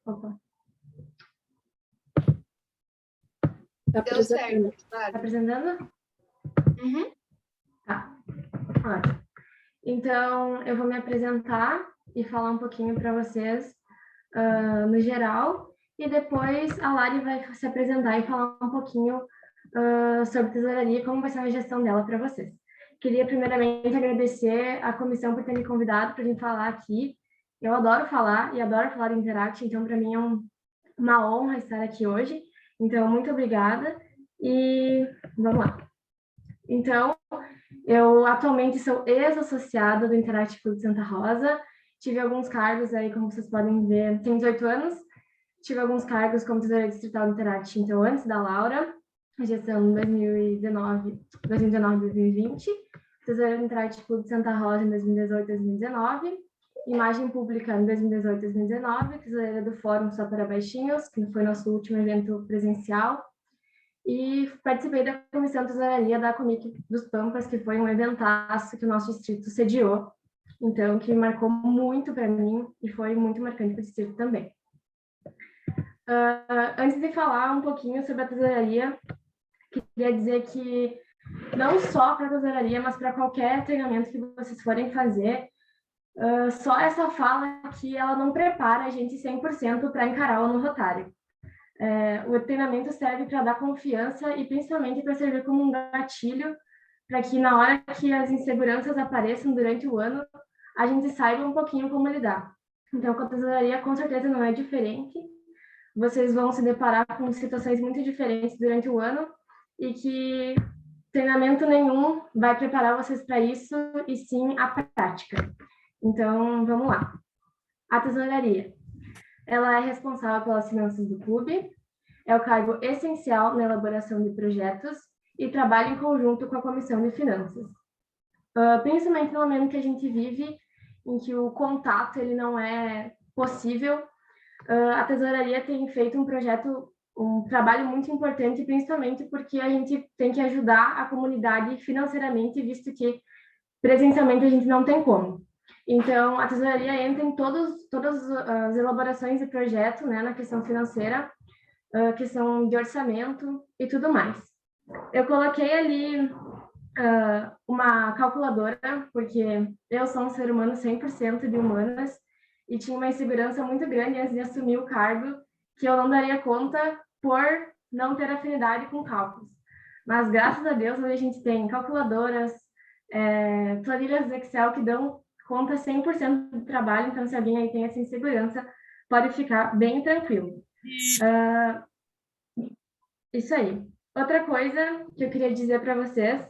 Opa. Deu certo. Tá apresentando? Uhum. Tá. Ótimo. Então, eu vou me apresentar e falar um pouquinho para vocês no geral, e depois a Lari vai se apresentar e falar um pouquinho sobre tesouraria e como vai ser a gestão dela para vocês. Queria primeiramente agradecer a comissão por ter me convidado para vir falar aqui. Eu adoro falar e adoro falar do Interact, então para mim é uma honra estar aqui hoje. Então, muito obrigada e vamos lá. Então, eu atualmente sou ex-associada do Interact Clube de Santa Rosa. Tive alguns cargos aí, como vocês podem ver, tenho 18 anos. Tive alguns cargos como tesoureira distrital do Interact, então, antes da Laura, gestão 2019-2020. Tesoureira do Interact Clube de Santa Rosa em 2018-2019. Imagem pública em 2018-2019. Tesoureira do Fórum Só para Baixinhos, que foi nosso último evento presencial. E participei da comissão de tesouraria da Comic dos Pampas, que foi um eventaço que o nosso distrito sediou, então que marcou muito para mim e foi muito marcante para o distrito também. Antes de falar um pouquinho sobre a tesouraria, queria dizer que não só para a tesouraria, mas para qualquer treinamento que vocês forem fazer, só essa fala aqui, ela não prepara a gente 100% para encarar o ano rotário. O treinamento serve para dar confiança e principalmente para servir como um gatilho para que na hora que as inseguranças apareçam durante o ano, a gente saiba um pouquinho como lidar. Então, com a tesouraria, com certeza não é diferente. Vocês vão se deparar com situações muito diferentes durante o ano e que treinamento nenhum vai preparar vocês para isso, e sim a prática. Então, vamos lá. A tesouraria. Ela é responsável pelas finanças do clube, é o cargo essencial na elaboração de projetos e trabalha em conjunto com a comissão de finanças. Principalmente no momento que a gente vive, em que o contato ele não é possível, a tesouraria tem feito um trabalho muito importante, principalmente porque a gente tem que ajudar a comunidade financeiramente, visto que presencialmente a gente não tem como. Então, a tesouraria entra em todas as elaborações de projeto, né, na questão financeira, questão de orçamento e tudo mais. Eu coloquei ali uma calculadora, porque eu sou um ser humano 100% de humanas e tinha uma insegurança muito grande antes de assumir o cargo, que eu não daria conta por não ter afinidade com cálculos. Mas, graças a Deus, hoje a gente tem calculadoras, planilhas do Excel que dão conta 100% do trabalho, então se alguém aí tem essa insegurança, pode ficar bem tranquilo. Isso aí. Outra coisa que eu queria dizer para vocês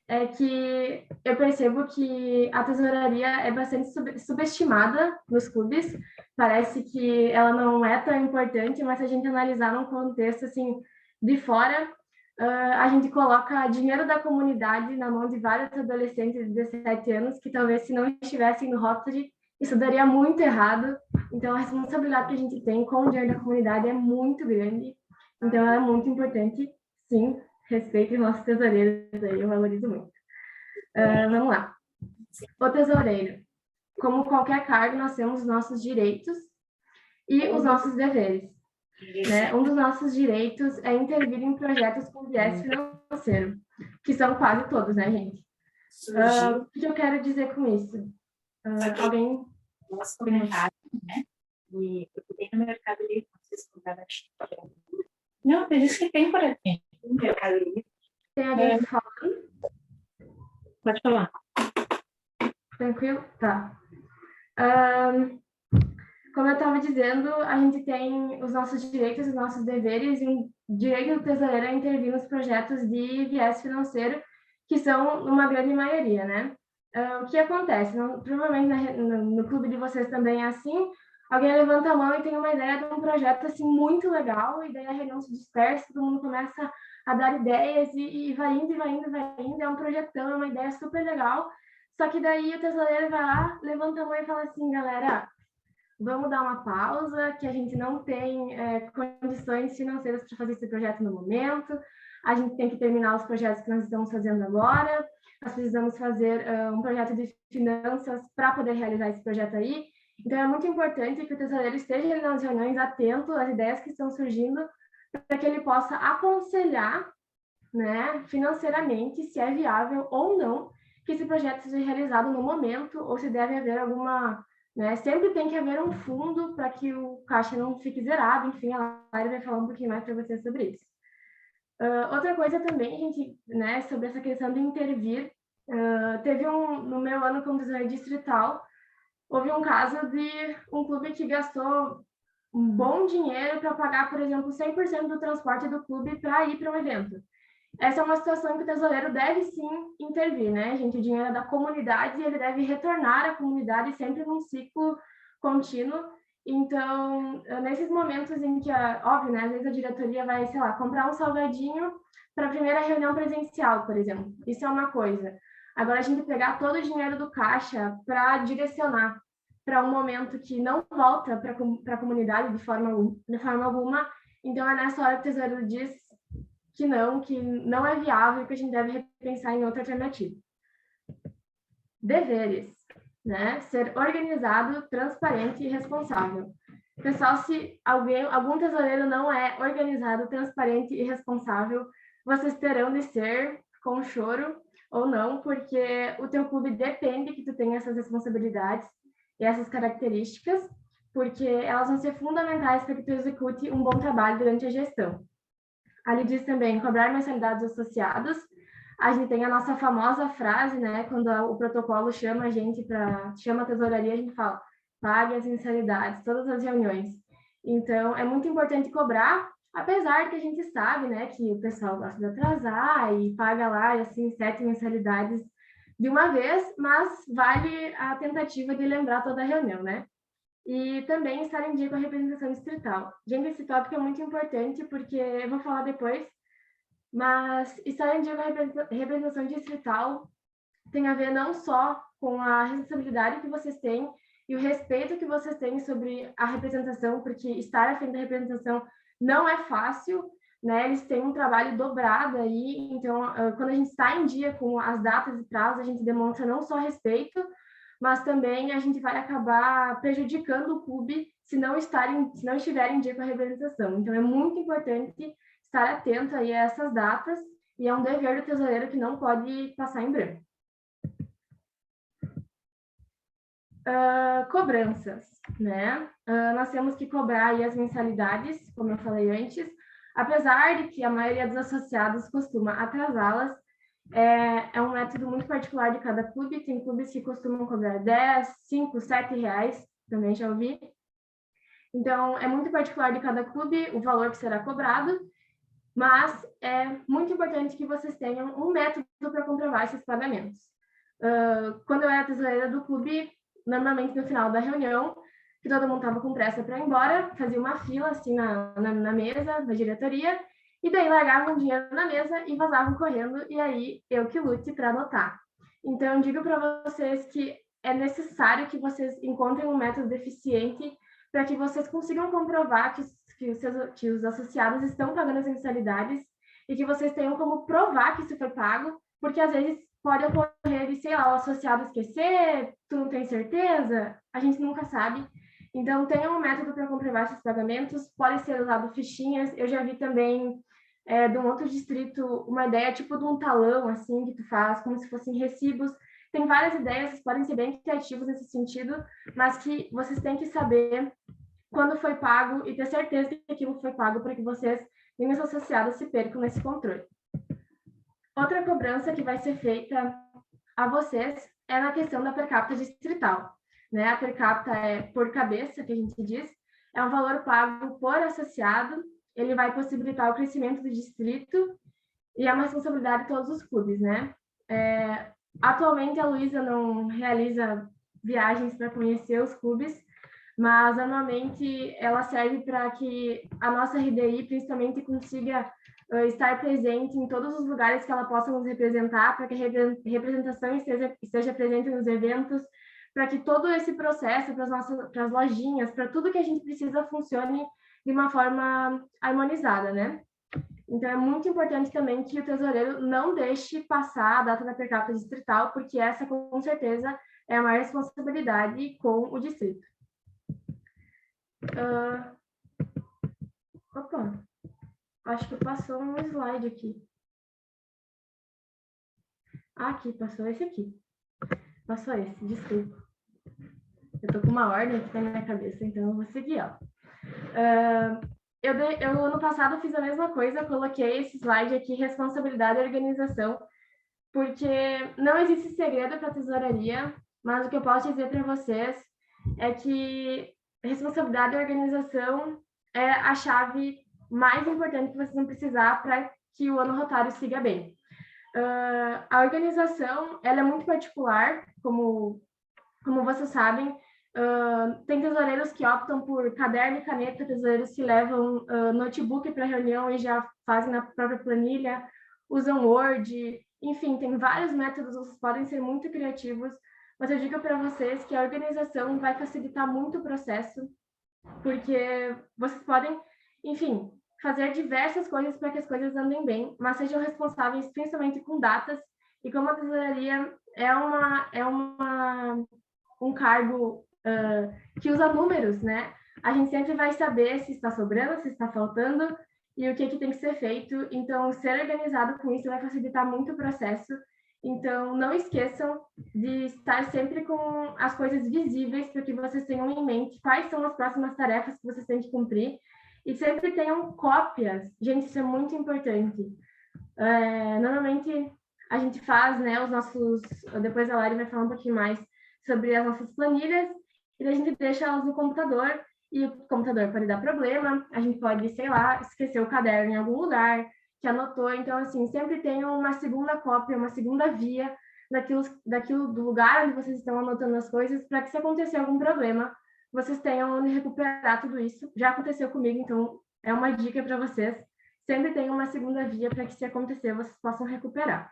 é que eu percebo que a tesouraria é bastante subestimada nos clubes. Parece que ela não é tão importante, mas se a gente analisar num contexto assim de fora, a gente coloca dinheiro da comunidade na mão de vários adolescentes de 17 anos que talvez se não estivessem no Rotary, isso daria muito errado. Então a responsabilidade que a gente tem com o dinheiro da comunidade é muito grande. Então ela é muito importante, sim. Respeito os nossos tesoureiros aí, eu valorizo muito. Vamos lá. O tesoureiro. Como qualquer cargo, nós temos os nossos direitos e os nossos deveres. Né? Um dos nossos direitos é intervir em projetos com viés financeiro, que são quase todos, né, gente? O que eu quero dizer com isso? Alguém? Nosso comentário, né? E eu tem no Mercado Livre, vocês compraram. Não, eu disse que tem por aqui. No Mercado Livre. Tem alguém falando? Pode falar. Tranquilo? Tá. Como eu estava dizendo, a gente tem os nossos direitos e os nossos deveres, e o direito do tesoureiro é intervir nos projetos de viés financeiro, que são uma grande maioria, né? O que acontece? Provavelmente no clube de vocês também é assim, alguém levanta a mão e tem uma ideia de um projeto assim muito legal, e daí a reunião se dispersa, todo mundo começa a dar ideias e vai indo, é um projetão, é uma ideia super legal, só que daí o tesoureiro vai lá, levanta a mão e fala assim, galera, vamos dar uma pausa, que a gente não tem condições financeiras para fazer esse projeto no momento, a gente tem que terminar os projetos que nós estamos fazendo agora, nós precisamos fazer um projeto de finanças para poder realizar esse projeto aí, Então, é muito importante que o tesoureiro esteja ali nas reuniões atento às ideias que estão surgindo, para que ele possa aconselhar, né, financeiramente, se é viável ou não que esse projeto seja realizado no momento, ou se deve haver alguma... Né, sempre tem que haver um fundo para que o caixa não fique zerado. Enfim, a Lara vai falar um pouquinho mais para você sobre isso. Outra coisa também, gente, né, sobre essa questão de intervir, teve no meu ano como tesoureiro distrital, houve um caso de um clube que gastou um bom dinheiro para pagar, por exemplo, 100% do transporte do clube para ir para um evento. Essa é uma situação que o tesoureiro deve sim intervir, né, gente? O dinheiro é da comunidade e ele deve retornar à comunidade sempre num ciclo contínuo. Então, nesses momentos em que, óbvio, né, às vezes a diretoria vai, sei lá, comprar um salgadinho para a primeira reunião presencial, por exemplo. Isso é uma coisa. Agora, a gente pegar todo o dinheiro do caixa para direcionar para um momento que não volta para a comunidade de forma alguma. Então, é nessa hora que o tesoureiro diz que não é viável e que a gente deve repensar em outra alternativa. Deveres, né? Ser organizado, transparente e responsável. Pessoal, se algum tesoureiro não é organizado, transparente e responsável, vocês terão de ser com choro ou não, porque o teu clube depende que tu tenha essas responsabilidades e essas características, porque elas vão ser fundamentais para que tu execute um bom trabalho durante a gestão. Ali diz também cobrar mensalidades associadas. A gente tem a nossa famosa frase, né? Quando o protocolo chama a gente chama a tesouraria, a gente fala, pague as mensalidades, todas as reuniões. Então, é muito importante cobrar, apesar que a gente sabe, né, que o pessoal gosta de atrasar e paga lá, assim, 7 mensalidades de uma vez, mas vale a tentativa de lembrar toda a reunião, né? E também estar em dia com a representação distrital. Gente, esse tópico é muito importante, porque eu vou falar depois, mas estar em dia com a representação distrital tem a ver não só com a responsabilidade que vocês têm e o respeito que vocês têm sobre a representação, porque estar à frente da representação não é fácil, né? Eles têm um trabalho dobrado aí, então, quando a gente está em dia com as datas e prazos, a gente demonstra não só respeito, mas também a gente vai acabar prejudicando o clube se não estiverem em dia com a representação. Então, é muito importante estar atento aí a essas datas e é um dever do tesoureiro que não pode passar em branco. Cobranças, né? Nós temos que cobrar aí as mensalidades, como eu falei antes, apesar de que a maioria dos associados costuma atrasá-las. É um método muito particular de cada clube. Tem clubes que costumam cobrar 10, 5, 7 reais, também já ouvi. Então, é muito particular de cada clube o valor que será cobrado, mas é muito importante que vocês tenham um método para comprovar esses pagamentos. Quando eu era tesoureira do clube, normalmente no final da reunião, que todo mundo estava com pressa para ir embora, fazia uma fila assim na mesa da diretoria, e daí largavam o dinheiro na mesa e vazavam correndo, e aí eu que lute para anotar. Então, eu digo para vocês que é necessário que vocês encontrem um método eficiente para que vocês consigam comprovar que os associados estão pagando as mensalidades e que vocês tenham como provar que isso foi pago, porque às vezes pode ocorrer de, sei lá, o associado esquecer, tu não tem certeza, a gente nunca sabe. Então, tenha um método para comprovar esses pagamentos, pode ser usado fichinhas. Eu já vi também de um outro distrito uma ideia tipo de um talão, assim, que tu faz como se fossem recibos. Tem várias ideias, vocês podem ser bem criativos nesse sentido, mas que vocês têm que saber quando foi pago e ter certeza que aquilo foi pago para que vocês e os associados se percam nesse controle. Outra cobrança que vai ser feita a vocês é na questão da per capita distrital, né? A per capita é por cabeça, que a gente diz, é um valor pago por associado, ele vai possibilitar o crescimento do distrito e é uma responsabilidade de todos os clubes, né? Atualmente a Luísa não realiza viagens para conhecer os clubes, mas normalmente ela serve para que a nossa RDI principalmente consiga estar presente em todos os lugares que ela possa nos representar, para que a representação esteja presente nos eventos, para que todo esse processo, para as lojinhas, para tudo que a gente precisa funcione de uma forma harmonizada, né? Então, é muito importante também que o tesoureiro não deixe passar a data da per capita distrital, porque essa, com certeza, é a maior responsabilidade com o distrito. Opa, acho que passou um slide aqui. Aqui, passou esse aqui. Passou esse, desculpa. Eu tô com uma ordem aqui na minha cabeça, então eu vou seguir, ó. Eu ano passado fiz a mesma coisa, coloquei esse slide aqui, responsabilidade e organização, porque não existe segredo para a tesouraria, mas o que eu posso dizer para vocês é que responsabilidade e organização é a chave mais importante que vocês vão precisar para que o ano rotário siga bem. A organização, ela é muito particular, como vocês sabem. Tem tesoureiros que optam por caderno e caneta, tesoureiros que levam notebook para reunião e já fazem na própria planilha, usam Word, enfim, tem vários métodos, vocês podem ser muito criativos, mas eu digo para vocês que a organização vai facilitar muito o processo, porque vocês podem, enfim, fazer diversas coisas para que as coisas andem bem, mas sejam responsáveis principalmente com datas, e como a tesouraria é um cargo que usa números, né? A gente sempre vai saber se está sobrando, se está faltando e o que tem que ser feito. Então, ser organizado com isso vai facilitar muito o processo. Então, não esqueçam de estar sempre com as coisas visíveis para que vocês tenham em mente quais são as próximas tarefas que vocês têm que cumprir e sempre tenham cópias. Gente, isso é muito importante. Normalmente, a gente faz, né, os nossos... Depois a Lari vai falar um pouquinho mais sobre as nossas planilhas, e a gente deixa elas no computador, e o computador pode dar problema, a gente pode, sei lá, esquecer o caderno em algum lugar, que anotou, então, assim, sempre tem uma segunda cópia, uma segunda via daquilo do lugar onde vocês estão anotando as coisas, para que se acontecer algum problema, vocês tenham onde recuperar tudo isso. Já aconteceu comigo, então é uma dica para vocês, sempre tem uma segunda via para que se acontecer, vocês possam recuperar.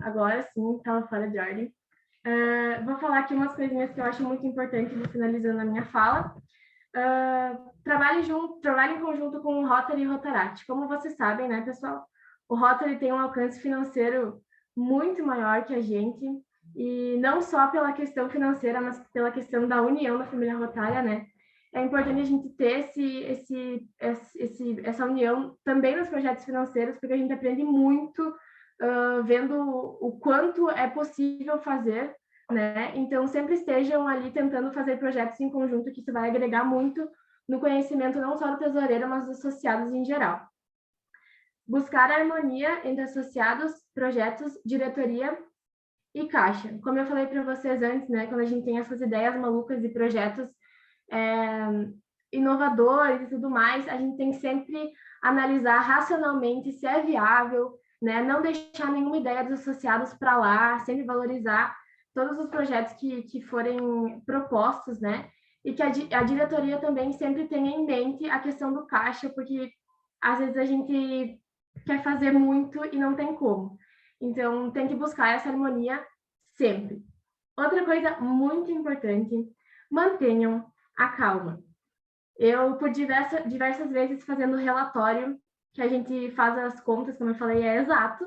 Agora sim, estava fora de ordem. Vou falar aqui umas coisinhas que eu acho muito importante, vou finalizando a minha fala. Trabalhe em conjunto com o Rotary e o Rotaract. Como vocês sabem, né, pessoal? O Rotary tem um alcance financeiro muito maior que a gente, e não só pela questão financeira, mas pela questão da união da família rotária, né? É importante a gente ter essa união também nos projetos financeiros, porque a gente aprende muito vendo o quanto é possível fazer, né? Então, sempre estejam ali tentando fazer projetos em conjunto, que isso vai agregar muito no conhecimento não só do tesoureiro, mas dos associados em geral. Buscar a harmonia entre associados, projetos, diretoria e caixa. Como eu falei para vocês antes, né? Quando a gente tem essas ideias malucas e projetos inovadores e tudo mais, a gente tem que sempre analisar racionalmente se é viável, né? Não deixar nenhuma ideia dos associados para lá, sempre valorizar todos os projetos que forem propostos, né? E que a diretoria também sempre tenha em mente a questão do caixa, porque às vezes a gente quer fazer muito e não tem como. Então, tem que buscar essa harmonia sempre. Outra coisa muito importante, mantenham a calma. Eu, por diversas vezes, fazendo relatório, que a gente faz as contas, como eu falei, é exato,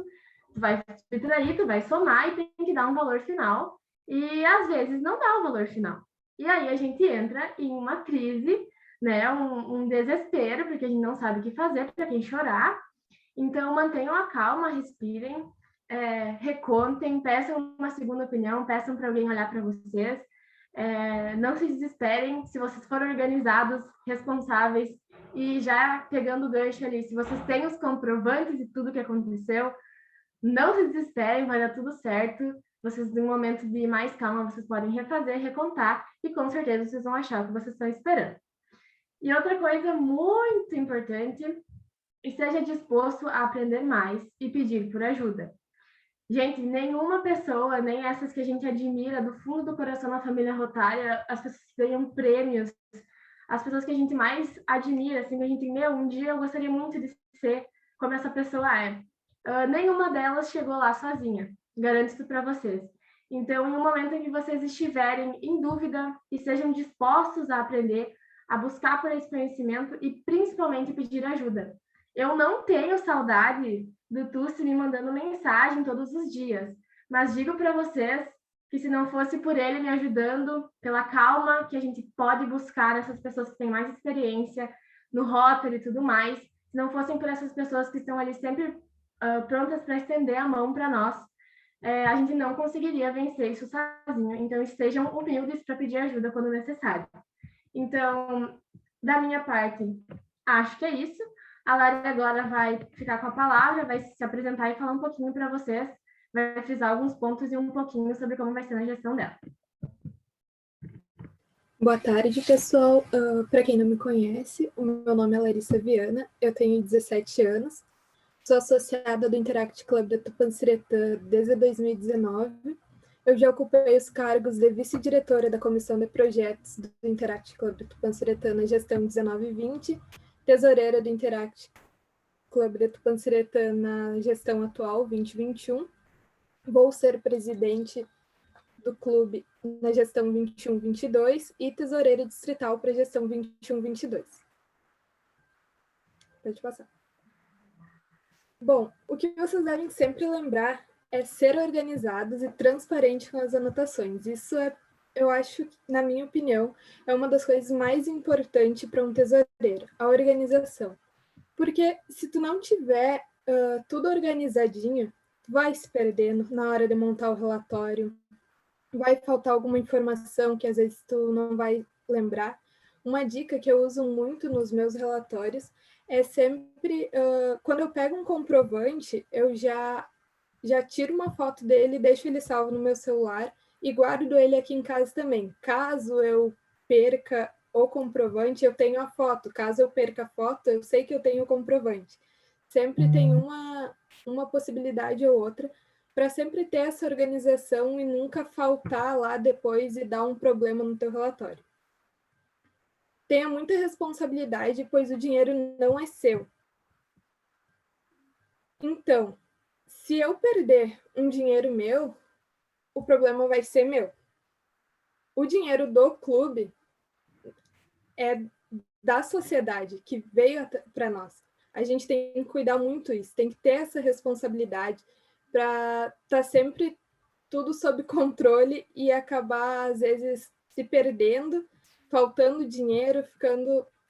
tu vai subtrair, tu vai somar e tem que dar um valor final, e às vezes não dá o valor final. E aí a gente entra em uma crise, né, um desespero, porque a gente não sabe o que fazer, para quem chorar. Então, mantenham a calma, respirem, recontem, peçam uma segunda opinião, peçam para alguém olhar para vocês. Não se desesperem, se vocês forem organizados, responsáveis, e já pegando o gancho ali, se vocês têm os comprovantes de tudo que aconteceu, não se desesperem, vai dar tudo certo. Vocês, em um momento de mais calma, vocês podem refazer, recontar, e com certeza vocês vão achar o que vocês estão esperando. E outra coisa muito importante, esteja disposto a aprender mais e pedir por ajuda. Gente, nenhuma pessoa, nem essas que a gente admira do fundo do coração na família rotária, as pessoas que ganham prêmios, as pessoas que a gente mais admira, assim, que a gente, um dia eu gostaria muito de ser como essa pessoa é. Nenhuma delas chegou lá sozinha, garanto isso para vocês. Então, em um momento em que vocês estiverem em dúvida e sejam dispostos a aprender, a buscar por esse conhecimento e principalmente pedir ajuda. Eu não tenho saudade do Tussi me mandando mensagem todos os dias, mas digo para vocês que se não fosse por ele me ajudando, pela calma que a gente pode buscar nessas pessoas que têm mais experiência no Rotary e tudo mais, se não fossem por essas pessoas que estão ali sempre prontas para estender a mão para nós, a gente não conseguiria vencer isso sozinho. Então, estejam humildes para pedir ajuda quando necessário. Então, da minha parte, acho que é isso. A Lari agora vai ficar com a palavra, vai se apresentar e falar um pouquinho para vocês, vai frisar alguns pontos e um pouquinho sobre como vai ser na gestão dela. Boa tarde, pessoal. Para quem não me conhece, o meu nome é Larissa Viana, eu tenho 17 anos, sou associada do Interact Club da Tupanciretã desde 2019. Eu já ocupei os cargos de vice-diretora da Comissão de Projetos do Interact Club da Tupanciretã na gestão 19 e 20, tesoureira do Interact Club da Tupanciretã na gestão atual 2021. Vou ser presidente do clube na gestão 21-22 e tesoureira distrital para a gestão 21-22. Pode passar. Bom, o que vocês devem sempre lembrar é ser organizados e transparentes com as anotações. Isso eu acho, na minha opinião, é uma das coisas mais importantes para um tesoureiro, a organização. Porque se tu não tiver tudo organizadinho, tu vai se perdendo na hora de montar o relatório, vai faltar alguma informação que às vezes tu não vai lembrar. Uma dica que eu uso muito nos meus relatórios é sempre, quando eu pego um comprovante, eu já tiro uma foto dele, deixo ele salvo no meu celular e guardo ele aqui em casa também. Caso eu perca o comprovante, eu tenho a foto. Caso eu perca a foto, eu sei que eu tenho o comprovante. Sempre tem uma possibilidade ou outra para sempre ter essa organização e nunca faltar lá depois e dar um problema no teu relatório. Tenha muita responsabilidade, pois o dinheiro não é seu. Então, se eu perder um dinheiro meu, o problema vai ser meu. O dinheiro do clube é da sociedade que veio para nós. A gente tem que cuidar muito isso, tem que ter essa responsabilidade para estar sempre tudo sob controle e acabar, às vezes, se perdendo, faltando dinheiro,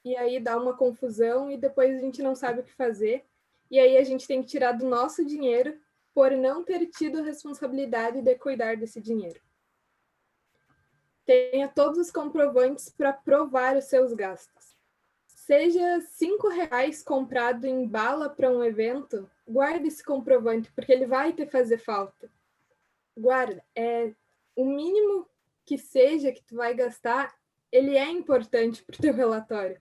e aí dá uma confusão e depois a gente não sabe o que fazer. E aí a gente tem que tirar do nosso dinheiro por não ter tido a responsabilidade de cuidar desse dinheiro. Tenha todos os comprovantes para provar os seus gastos. Seja R$5 comprado em bala para um evento, guarde esse comprovante, porque ele vai te fazer falta. Guarda, o mínimo que seja que tu vai gastar, ele é importante para o teu relatório.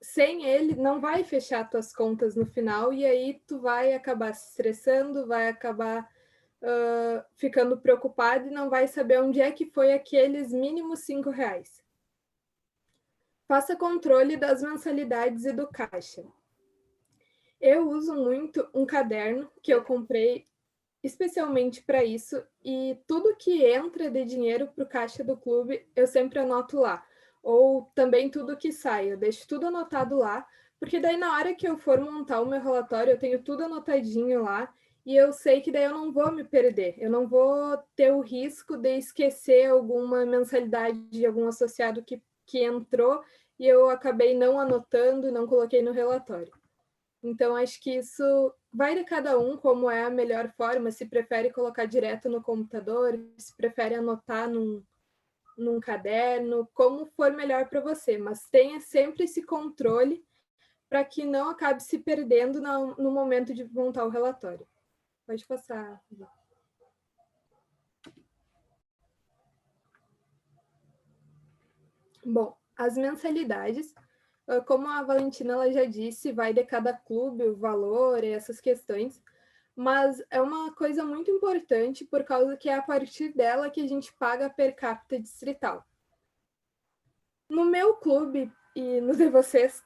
Sem ele, não vai fechar tuas contas no final, e aí tu vai acabar se estressando, vai acabar ficando preocupado e não vai saber onde é que foi aqueles mínimos R$5. Faça controle das mensalidades e do caixa. Eu uso muito um caderno que eu comprei especialmente para isso, e tudo que entra de dinheiro para o caixa do clube, eu sempre anoto lá. Ou também tudo que sai, eu deixo tudo anotado lá, porque daí na hora que eu for montar o meu relatório, eu tenho tudo anotadinho lá, e eu sei que daí eu não vou me perder, eu não vou ter o risco de esquecer alguma mensalidade de algum associado que entrou e eu acabei não anotando, não coloquei no relatório. Então, acho que isso vai de cada um, como é a melhor forma, se prefere colocar direto no computador, se prefere anotar num caderno, como for melhor para você, mas tenha sempre esse controle para que não acabe se perdendo no momento de montar o relatório. Pode passar. Bom, as mensalidades, como a Valentina ela já disse, vai de cada clube o valor e essas questões, mas é uma coisa muito importante por causa que é a partir dela que a gente paga a per capita distrital. No meu clube e no de vocês,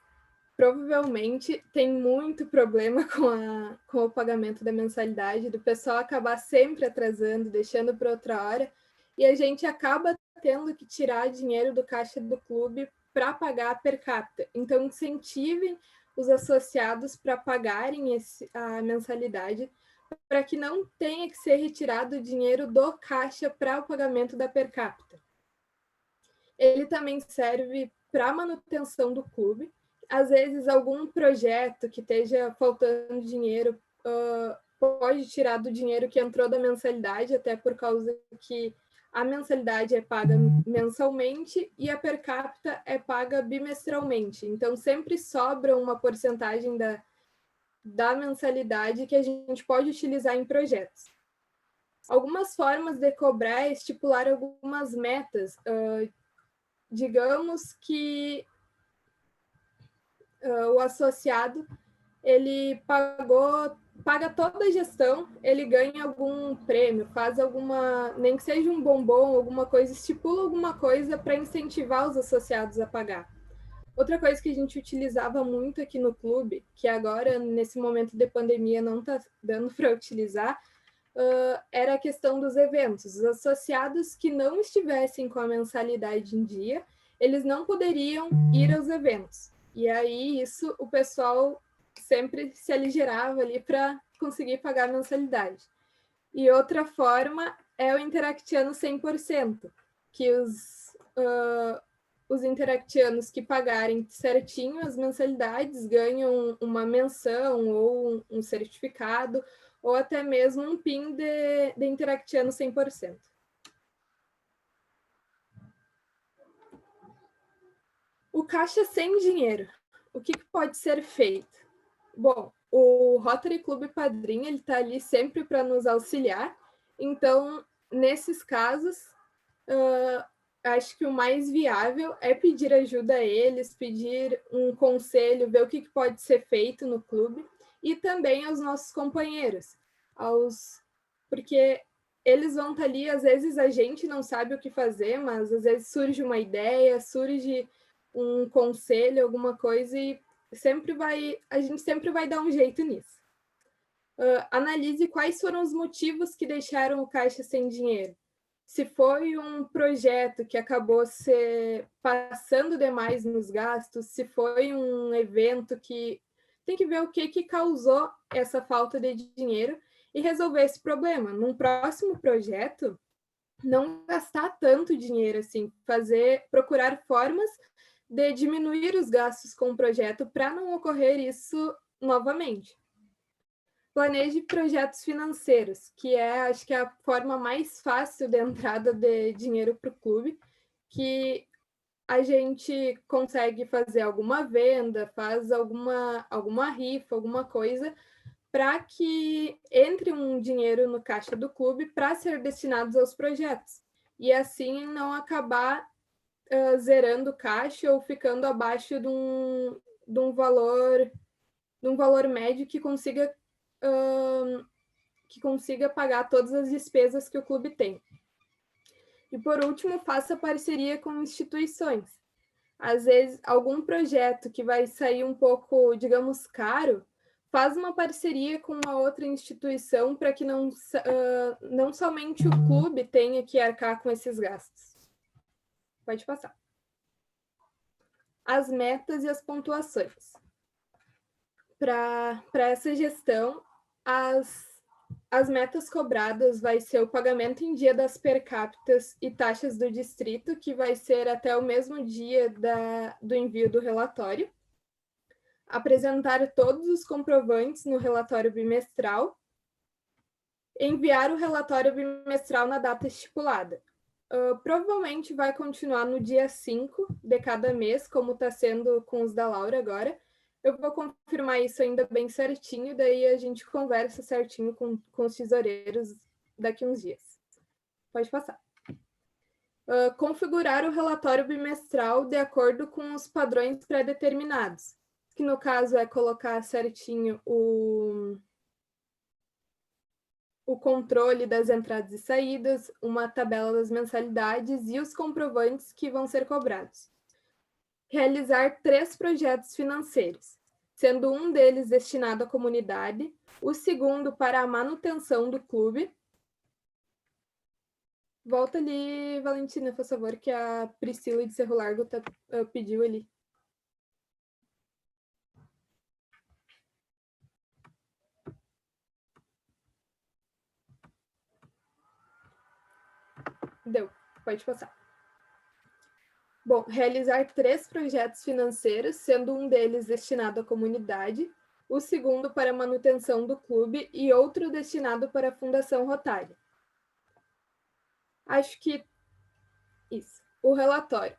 provavelmente tem muito problema com o pagamento da mensalidade, do pessoal acabar sempre atrasando, deixando para outra hora, e a gente acaba tendo que tirar dinheiro do caixa do clube para pagar a per capita. Então, incentivem os associados para pagarem a mensalidade, para que não tenha que ser retirado o dinheiro do caixa para o pagamento da per capita. Ele também serve para manutenção do clube. Às vezes, algum projeto que esteja faltando dinheiro pode tirar do dinheiro que entrou da mensalidade, até por causa que a mensalidade é paga mensalmente e a per capita é paga bimestralmente. Então, sempre sobra uma porcentagem da mensalidade que a gente pode utilizar em projetos. Algumas formas de cobrar é estipular algumas metas. Digamos que o associado ele paga toda a gestão, ele ganha algum prêmio, faz alguma, nem que seja um bombom, alguma coisa, estipula alguma coisa para incentivar os associados a pagar. Outra coisa que a gente utilizava muito aqui no clube, que agora, nesse momento de pandemia, não está dando para utilizar, era a questão dos eventos. Os associados que não estivessem com a mensalidade em dia, eles não poderiam ir aos eventos. E aí, isso, o pessoal sempre se aligerava ali para conseguir pagar a mensalidade. E outra forma é o Interactiano 100%, que os interactianos que pagarem certinho as mensalidades ganham uma menção ou um certificado, ou até mesmo um PIN de Interactiano 100%. O caixa sem dinheiro. O que pode ser feito? Bom, o Rotary Clube Padrinho está ali sempre para nos auxiliar. Então, nesses casos, acho que o mais viável é pedir ajuda a eles, pedir um conselho, ver o que pode ser feito no clube e também aos nossos companheiros, porque eles vão estar ali, às vezes a gente não sabe o que fazer, mas às vezes surge uma ideia, surge um conselho, alguma coisa, e a gente sempre vai dar um jeito nisso. Analise quais foram os motivos que deixaram o caixa sem dinheiro. Se foi um projeto que acabou se passando demais nos gastos, se foi um evento que tem que ver o que causou essa falta de dinheiro e resolver esse problema. Num próximo projeto, não gastar tanto dinheiro assim, procurar formas de diminuir os gastos com o projeto para não ocorrer isso novamente. Planeje projetos financeiros, que acho que é a forma mais fácil de entrada de dinheiro para o clube, que a gente consegue fazer alguma venda, faz alguma rifa, alguma coisa, para que entre um dinheiro no caixa do clube para ser destinados aos projetos. E assim não acabar zerando o caixa ou ficando abaixo de um valor médio que consiga pagar todas as despesas que o clube tem. E, por último, faça parceria com instituições. Às vezes, algum projeto que vai sair um pouco, digamos, caro, faz uma parceria com uma outra instituição para que não somente o clube tenha que arcar com esses gastos. Pode passar. As metas e as pontuações. Para essa gestão, as metas cobradas vai ser o pagamento em dia das per capitas e taxas do distrito, que vai ser até o mesmo dia do envio do relatório. Apresentar todos os comprovantes no relatório bimestral. Enviar o relatório bimestral na data estipulada. Provavelmente vai continuar no dia 5 de cada mês, como está sendo com os da Laura agora. Eu vou confirmar isso ainda bem certinho, daí a gente conversa certinho com os tesoureiros daqui uns dias. Pode passar. Configurar o relatório bimestral de acordo com os padrões pré-determinados, que no caso é colocar certinho o controle das entradas e saídas, uma tabela das mensalidades e os comprovantes que vão ser cobrados. Realizar 3 projetos financeiros, sendo um deles destinado à comunidade, o segundo para a manutenção do clube. Volta ali, Valentina, por favor, que a Priscila de Cerro Largo pediu ali. Pode passar. Bom, realizar 3 projetos financeiros, sendo um deles destinado à comunidade, o segundo para a manutenção do clube e outro destinado para a Fundação Rotária. Acho que isso. O relatório.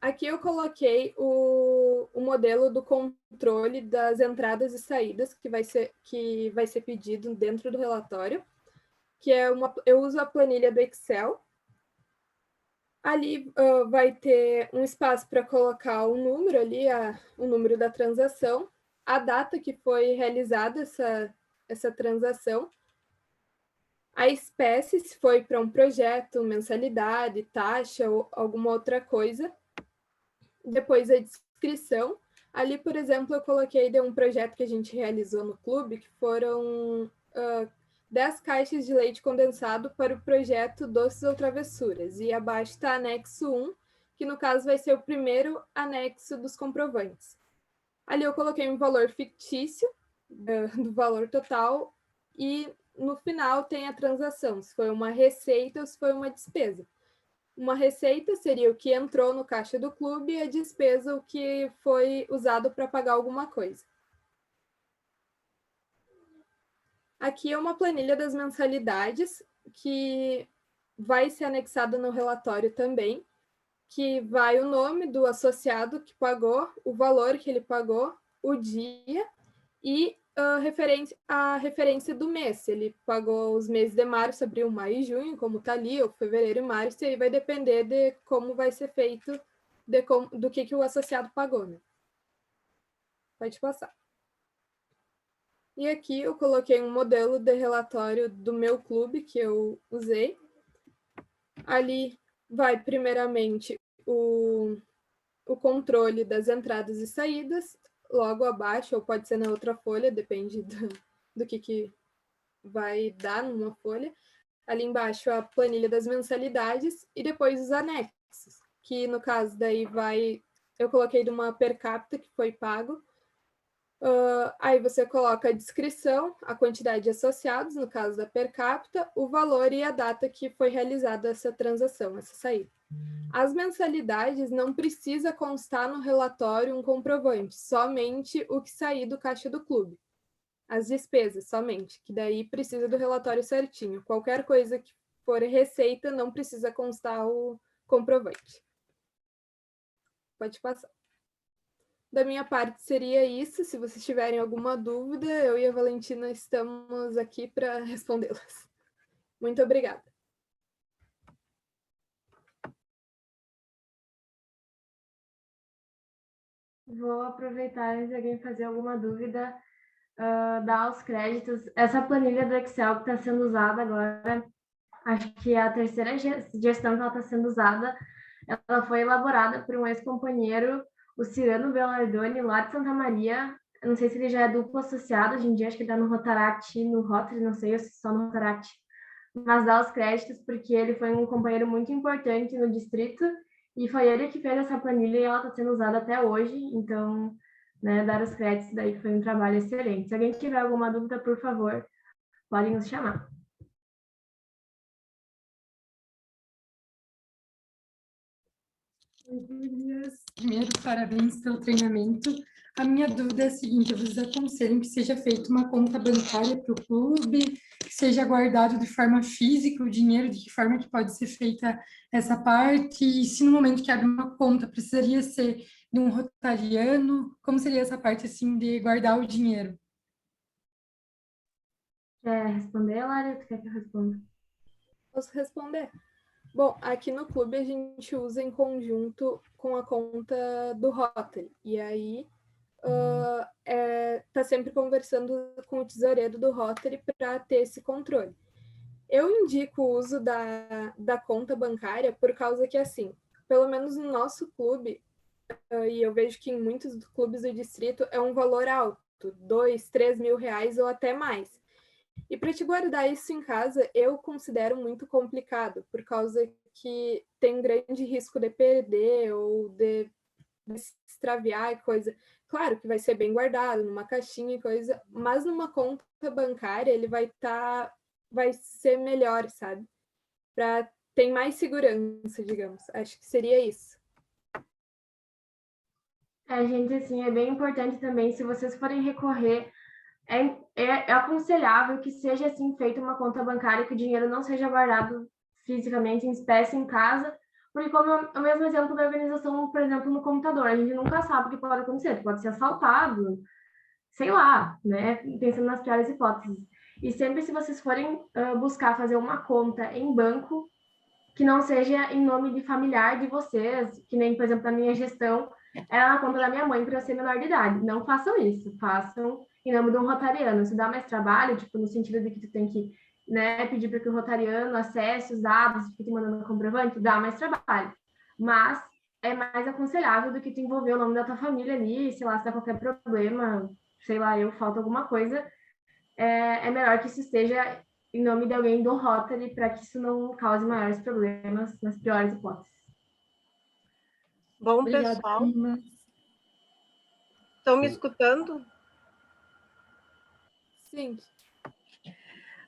Aqui eu coloquei o modelo do controle das entradas e saídas que vai ser pedido dentro do relatório, que eu uso a planilha do Excel. Ali vai ter um espaço para colocar o número ali, o número da transação, a data que foi realizada essa transação, a espécie, se foi para um projeto, mensalidade, taxa ou alguma outra coisa. Depois a descrição. Ali, por exemplo, eu coloquei de um projeto que a gente realizou no clube, que foram 10 caixas de leite condensado para o projeto Doces ou Travessuras. E abaixo está anexo 1, que no caso vai ser o primeiro anexo dos comprovantes. Ali eu coloquei um valor fictício do valor total e no final tem a transação, se foi uma receita ou se foi uma despesa. Uma receita seria o que entrou no caixa do clube e a despesa o que foi usado para pagar alguma coisa. Aqui é uma planilha das mensalidades que vai ser anexada no relatório também, que vai o nome do associado que pagou, o valor que ele pagou, o dia e a referência do mês. Se ele pagou os meses de março, abril, maio e junho, como está ali, ou fevereiro e março, e aí vai depender de como vai ser feito, do que o associado pagou, né? Pode passar. E aqui eu coloquei um modelo de relatório do meu clube que eu usei. Ali vai, primeiramente, o controle das entradas e saídas, logo abaixo, ou pode ser na outra folha, depende do que vai dar numa folha. Ali embaixo a planilha das mensalidades e depois os anexos, que no caso daí eu coloquei de uma per capita que foi pago. Aí você coloca a descrição, a quantidade de associados, no caso da per capita, o valor e a data que foi realizada essa transação, essa saída. As mensalidades não precisa constar no relatório um comprovante, somente o que sair do caixa do clube. As despesas, somente, que daí precisa do relatório certinho. Qualquer coisa que for receita, não precisa constar o comprovante. Pode passar. Da minha parte, seria isso. Se vocês tiverem alguma dúvida, eu e a Valentina estamos aqui para respondê-las. Muito obrigada. Vou aproveitar antes de alguém fazer alguma dúvida, dar os créditos. Essa planilha do Excel que está sendo usada agora, acho que é a terceira gestão que ela está sendo usada, ela foi elaborada por um ex-companheiro, o Cirano Bellardoni, lá de Santa Maria. Eu não sei se ele já é duplo associado, hoje em dia acho que ele está no Rotaract, no Rotary, não sei se só no Rotaract, mas dá os créditos porque ele foi um companheiro muito importante no distrito e foi ele que fez essa planilha e ela está sendo usada até hoje, então, né, dar os créditos daí foi um trabalho excelente. Se alguém tiver alguma dúvida, por favor, podem nos chamar. Oi, Elias. Primeiro, parabéns pelo treinamento. A minha dúvida é a seguinte: vocês aconselham que seja feita uma conta bancária para o clube, que seja guardado de forma física o dinheiro, de que forma que pode ser feita essa parte? E se no momento que abre uma conta, precisaria ser de um rotariano? Como seria essa parte, assim, de guardar o dinheiro? Quer responder, Lara? Tu quer que eu responda? Posso responder? Bom, aqui no clube a gente usa em conjunto com a conta do Rotary. E aí tá sempre conversando com o tesoureiro do Rotary para ter esse controle. Eu indico o uso da conta bancária por causa que, assim, pelo menos no nosso clube, e eu vejo que em muitos clubes do distrito é um valor alto, 2, 3 mil reais ou até mais. E para te guardar isso em casa, eu considero muito complicado, por causa que tem um grande risco de perder ou de se extraviar e coisa. Claro que vai ser bem guardado, numa caixinha e coisa, mas numa conta bancária ele vai ser melhor, sabe? Para tem mais segurança, digamos. Acho que seria isso. Gente, assim, é bem importante também, se vocês forem recorrer, é aconselhável que seja, assim, feita uma conta bancária, que o dinheiro não seja guardado fisicamente, em espécie, em casa, porque como é o mesmo exemplo da organização, por exemplo, no computador, a gente nunca sabe o que pode acontecer, pode ser assaltado, sei lá, né, pensando nas piores hipóteses. E sempre, se vocês forem buscar fazer uma conta em banco, que não seja em nome de familiar de vocês, que nem, por exemplo, a minha gestão era na conta da minha mãe para eu ser menor de idade. Não façam isso, façam em nome de um rotariano. Isso dá mais trabalho, tipo, no sentido de que tu tem que, né, pedir para que o rotariano acesse os dados, fique te mandando comprovante, dá mais trabalho. Mas é mais aconselhável do que tu envolver o nome da tua família ali, sei lá, se dá qualquer problema, sei lá, falta alguma coisa, é melhor que isso esteja em nome de alguém do Rotary, para que isso não cause maiores problemas nas piores hipóteses. Bom, Obrigada, pessoal, meninas. estão me escutando? Sim.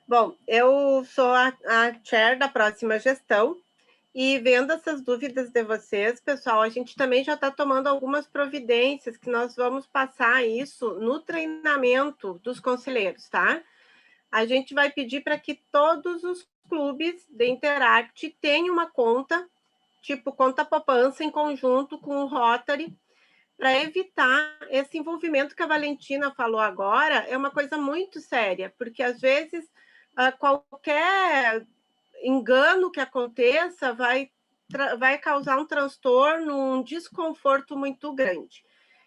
Bom, eu sou a chair da próxima gestão e vendo essas dúvidas de vocês, pessoal, a gente também já está tomando algumas providências que nós vamos passar isso no treinamento dos conselheiros, tá? A gente vai pedir para que todos os clubes de Interact tenham uma conta, tipo conta poupança em conjunto com o Rotary, para evitar esse envolvimento que a Valentina falou agora. É uma coisa muito séria, porque às vezes qualquer engano que aconteça vai causar um transtorno, um desconforto muito grande.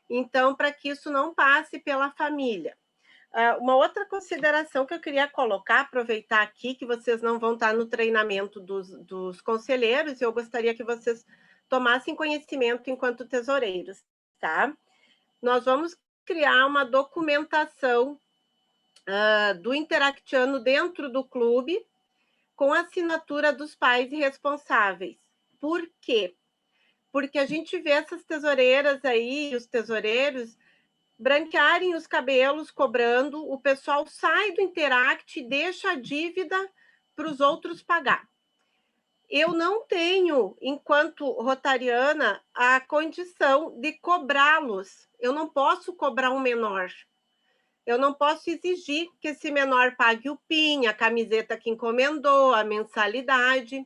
Então, para que isso não passe pela família. Uma outra consideração que eu queria colocar, aproveitar aqui, que vocês não vão estar no treinamento dos conselheiros, eu gostaria que vocês tomassem conhecimento enquanto tesoureiros, tá? Nós vamos criar uma documentação do Interactiano dentro do clube, com a assinatura dos pais e responsáveis. Por quê? Porque a gente vê essas tesoureiras aí, os tesoureiros, branquearem os cabelos cobrando, o pessoal sai do Interact e deixa a dívida para os outros pagar. Eu não tenho, enquanto rotariana, a condição de cobrá-los. Eu não posso cobrar um menor. Eu não posso exigir que esse menor pague o PIN, a camiseta que encomendou, a mensalidade.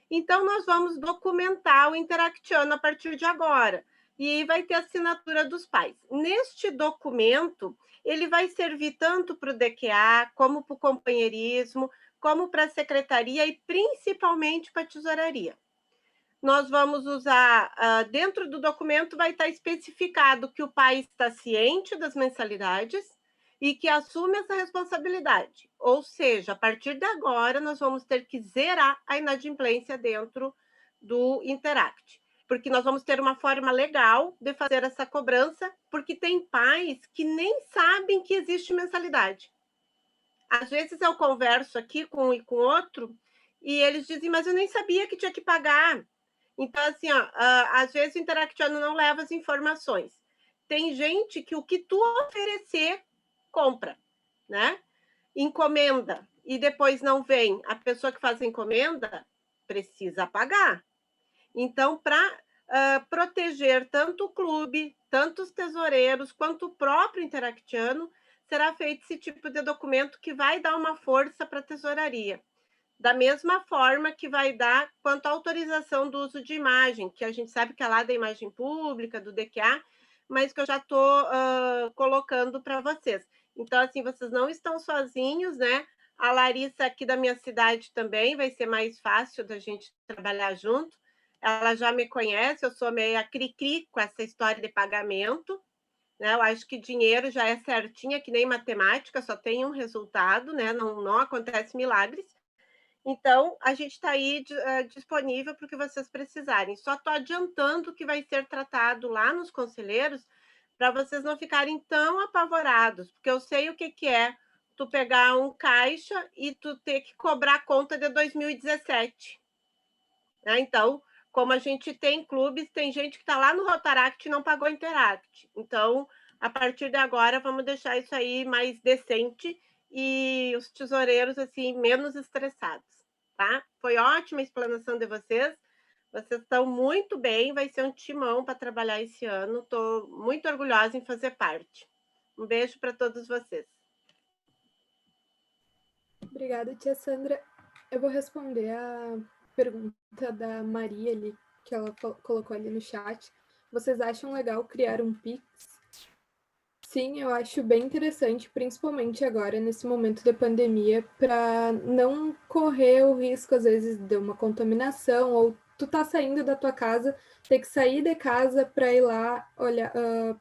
Então, nós vamos documentar o Interactiano a partir de agora. E vai ter a assinatura dos pais. Neste documento, ele vai servir tanto para o DQA, como para o companheirismo, como para a secretaria e principalmente para a tesouraria. Nós vamos usar, dentro do documento vai estar especificado que o pai está ciente das mensalidades e que assume essa responsabilidade. Ou seja, a partir de agora, nós vamos ter que zerar a inadimplência dentro do Interact, porque nós vamos ter uma forma legal de fazer essa cobrança, porque tem pais que nem sabem que existe mensalidade. Às vezes eu converso aqui com um e com outro, e eles dizem, mas eu nem sabia que tinha que pagar. Então, assim, às vezes o Interactiano não leva as informações. Tem gente que o que tu oferecer, compra, né? Encomenda, e depois não vem. A pessoa que faz a encomenda precisa pagar. Então, para proteger tanto o clube, tanto os tesoureiros, quanto o próprio Interactiano, será feito esse tipo de documento que vai dar uma força para a tesouraria. Da mesma forma que vai dar quanto à autorização do uso de imagem, que a gente sabe que é lá da imagem pública, do DQA, mas que eu já estou colocando para vocês. Então, assim, vocês não estão sozinhos, né? A Larissa aqui da minha cidade também vai ser mais fácil da gente trabalhar junto. Ela já me conhece, eu sou meio cri-cri com essa história de pagamento, né? Eu acho que dinheiro já é certinha, que nem matemática, só tem um resultado, né? Não acontece milagres. Então, a gente está aí disponível para o que vocês precisarem. Só estou adiantando que vai ser tratado lá nos conselheiros para vocês não ficarem tão apavorados, porque eu sei o que é tu pegar um caixa e tu ter que cobrar a conta de 2017. Né? Então, como a gente tem clubes, tem gente que está lá no Rotaract e não pagou Interact. Então, a partir de agora, vamos deixar isso aí mais decente e os tesoureiros, assim, menos estressados. tá? Foi ótima a explanação de vocês. Vocês estão muito bem, vai ser um timão para trabalhar esse ano. Estou muito orgulhosa em fazer parte. Um beijo para todos vocês. Obrigada, tia Sandra. Eu vou responder a pergunta da Maria ali, que ela colocou ali no chat. Vocês acham legal criar um Pix? Sim, eu acho bem interessante, principalmente agora, nesse momento da pandemia, para não correr o risco, às vezes, de uma contaminação, ou tu tá saindo da tua casa, ter que sair de casa para ir lá olhar,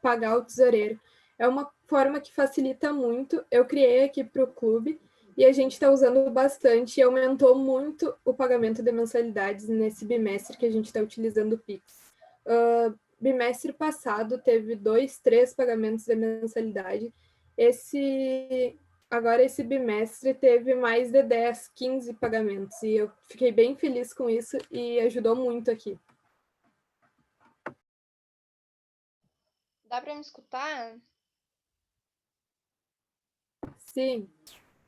pagar o tesoureiro. É uma forma que facilita muito. Eu criei aqui para o clube e a gente está usando bastante e aumentou muito o pagamento de mensalidades nesse bimestre que a gente está utilizando o Pix. Bimestre passado teve 2, 3 pagamentos de mensalidade. Agora esse bimestre teve mais de 10, 15 pagamentos. E eu fiquei bem feliz com isso e ajudou muito aqui. Dá para me escutar? Sim.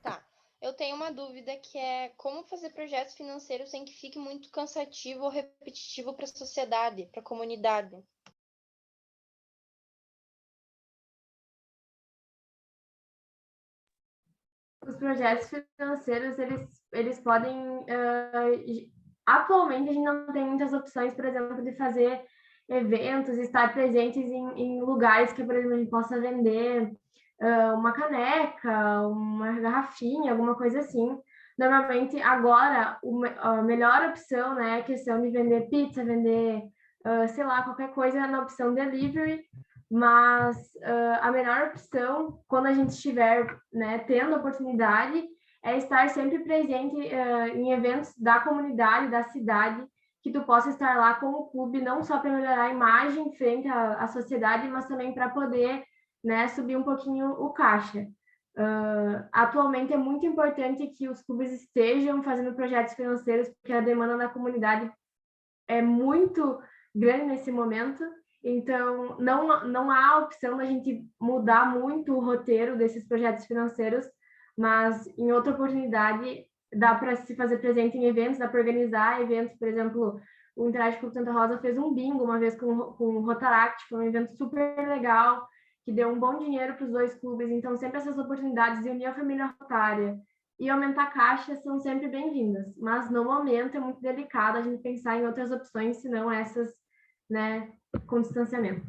Tá. Eu tenho uma dúvida que é como fazer projetos financeiros sem que fique muito cansativo ou repetitivo para a sociedade, para a comunidade. Os projetos financeiros, eles podem... atualmente, a gente não tem muitas opções, por exemplo, de fazer eventos, estar presentes em lugares que, por exemplo, a gente possa vender uma caneca, uma garrafinha, alguma coisa assim. Normalmente, agora, a melhor opção, né, é a questão de vender pizza, vender, sei lá, qualquer coisa na opção delivery, mas a melhor opção, quando a gente estiver, né, tendo a oportunidade, é estar sempre presente em eventos da comunidade, da cidade, que tu possa estar lá com o clube, não só para melhorar a imagem frente à sociedade, mas também para poder, né, subir um pouquinho o caixa. Atualmente é muito importante que os clubes estejam fazendo projetos financeiros, porque a demanda da comunidade é muito grande nesse momento. Então, não há opção da gente mudar muito o roteiro desses projetos financeiros, mas em outra oportunidade dá para se fazer presente em eventos, dá para organizar eventos, por exemplo, o Interage Clube Santa Rosa fez um bingo uma vez com o Rotaract, foi um evento super legal, que deu um bom dinheiro para os dois clubes, então sempre essas oportunidades de unir a família rotária e aumentar a caixa são sempre bem-vindas, mas no momento é muito delicado a gente pensar em outras opções, senão essas, né, com distanciamento.